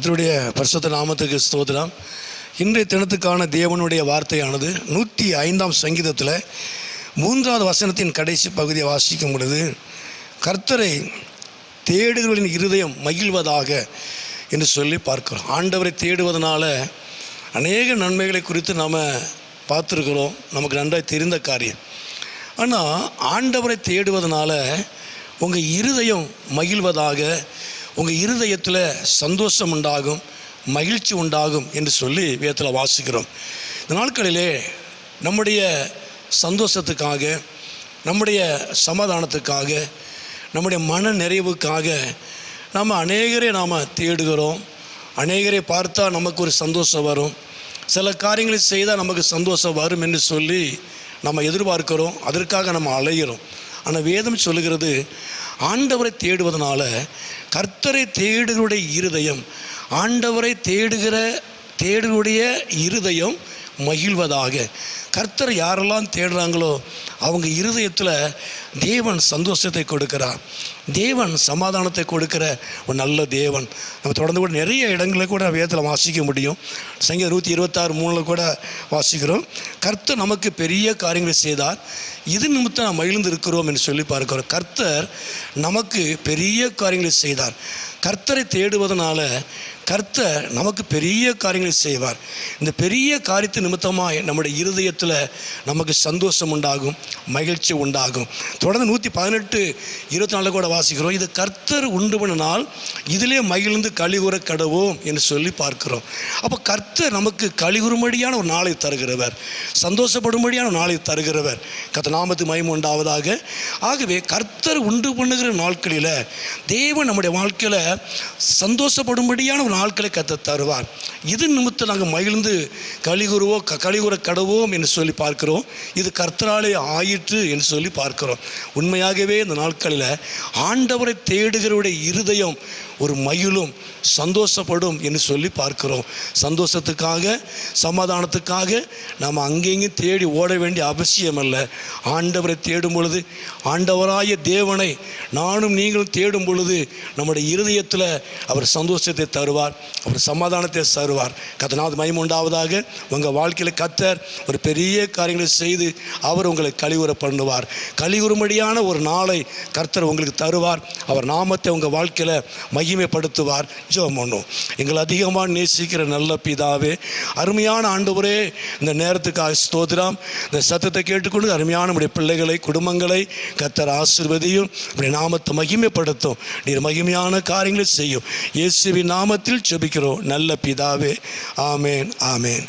கர்த்தருடைய பரிசுத்த நாமத்துக்கு ஸ்தோத்திரம். இன்றைய தினத்துக்கான தேவனுடைய வார்த்தையானது 105ஆம் சங்கீதத்தில் 3வது வசனத்தின் கடைசி பகுதியை வாசிக்கும் பொழுது, கர்த்தரை தேடுகிறவர்களின் இருதயம் மகிழ்வதாக என்று சொல்லி பார்க்கிறோம். ஆண்டவரை தேடுவதனால அநேக நன்மைகளை குறித்து நாம் பார்த்துருக்கிறோம், நமக்கு நன்றாய் தெரிந்த காரியம். ஆனால் ஆண்டவரை தேடுவதனால உங்கள் இருதயம் மகிழ்வதாக, உங்கள் இருதயத்தில் சந்தோஷம் உண்டாகும், மகிழ்ச்சி உண்டாகும் என்று சொல்லி வேதத்தில் வாசிக்கிறோம். இந்த நாட்களிலே நம்முடைய சந்தோஷத்துக்காக, நம்முடைய சமாதானத்துக்காக, நம்முடைய மன நிறைவுக்காக நாம் அநேகரை தேடுகிறோம். அநேகரை பார்த்தா நமக்கு ஒரு சந்தோஷம் வரும், சில காரியங்களை செய்தால் நமக்கு சந்தோஷம் வரும் என்று சொல்லி நம்ம எதிர்பார்க்கிறோம், அதற்காக நம்ம அலைகிறோம். ஆனால் வேதம் சொல்லுகிறது, ஆண்டவரை தேடுவதனால கர்த்தரை தேடுகளுடைய இருதயம், ஆண்டவரை தேடுகளுடைய இருதயம் மகிழ்வதாக. கர்த்தரை யாரெல்லாம் தேடுறாங்களோ அவங்க இருதயத்தில் தேவன் சந்தோஷத்தை கொடுக்கிறார், தேவன் சமாதானத்தை கொடுக்கிற ஒரு நல்ல தேவன். நம்ம தொடர்ந்து கூட நிறைய இடங்களில் கூட வேதத்தில் வாசிக்க முடியும். சங்கீதம் 126:3 கூட வாசிக்கிறோம், கர்த்தர் நமக்கு பெரிய காரியங்களை செய்தார், இது நிமித்தம் நாம் மகிழ்ந்து இருக்கிறோம் என்று சொல்லி பார்க்கிறோம். கர்த்தர் நமக்கு பெரிய காரியங்களை செய்தார். கர்த்தரை தேடுவதனால கர்த்தர் நமக்கு பெரிய காரியங்களை செய்வார். இந்த பெரிய காரியத்து நிமித்தமாக நம்முடைய இருதயத்தில் நமக்கு சந்தோஷம் உண்டாகும், மகிழ்ச்சி உண்டாகும். தொடர்ந்து 118:24 கூட வாசிக்கிறோம், இது கர்த்தர் உண்டு பண்ணினால் இதிலே மகிழ்ந்து கலிகூற கடவோம் என்று சொல்லி பார்க்கிறோம். அப்போ கர்த்தர் நமக்கு கலிகூறும்படியான ஒரு நாளை தருகிறவர், சந்தோஷப்படும்படியான ஒரு நாளை தருகிறவர். கர்த்தர் நாமத்து மகிமை உண்டாவதாக. ஆகவே கர்த்தர் உண்டு பண்ணுகிற நாட்களில் தேவன் நம்முடைய வாழ்க்கையில் சந்தோஷப்படும்படியான ஒரு நாட்களை கர்த்தர் தருவார். இது நிமித்தம் நாங்கள் மகிழ்ந்து கலிகூற கடவோம் என்று சொல்லி பார்க்கிறோம். இது கர்த்தராலே ஆயிற்று என்று சொல்லி பார்க்கிறோம். உண்மையாகவே இந்த நாட்களில் ஆண்டவரை தேடுகிறவருடைய இருதயம் ஒரு மகிழும், சந்தோஷப்படும் என்று சொல்லி பார்க்கிறோம். சந்தோஷத்துக்காக, சமாதானத்துக்காக நாம் அங்கேயும் தேடி ஓட வேண்டிய அவசியம் அல்ல. ஆண்டவரை தேடும் பொழுது, ஆண்டவராய தேவனை நானும் நீங்களும் தேடும் பொழுது நம்முடைய இருதயத்தில் அவர் சந்தோஷத்தை தருவார், அவர் சமாதானத்தை தருவார். கர்த்தர் மகிமை உண்டாவதாக. உங்கள் வாழ்க்கையில் கர்த்தர் ஒரு பெரிய காரியங்களை செய்து அவர் உங்களை கலிகூற பண்ணுவார். கலிகூறும்படியான ஒரு நாளை கர்த்தர் உங்களுக்கு தருவார். அவர் நாமத்தை உங்கள் வாழ்க்கையில் மகிமைப்படுத்துவார். ஜெபம் பண்ணுவோம். எங்களை அதிகமாக நேசிக்கிற நல்ல பிதாவே, அருமையான ஆண்டவரே, இந்த நேரத்துக்காக ஸ்தோத்திரம். இந்த சத்தத்தை கேட்டுக்கொண்டு அருமையான நம்முடைய பிள்ளைகளை, குடும்பங்களை கர்த்தர் ஆசீர்வதியும், நம்முடைய நாமத்தை மகிமைப்படுத்தும். நீர் மகிமையான காரியங்களை செய்யும். இயேசுவின் நாமத்தில் ஜெபிக்கிறோம் நல்ல பிதாவே. ஆமேன், ஆமேன்.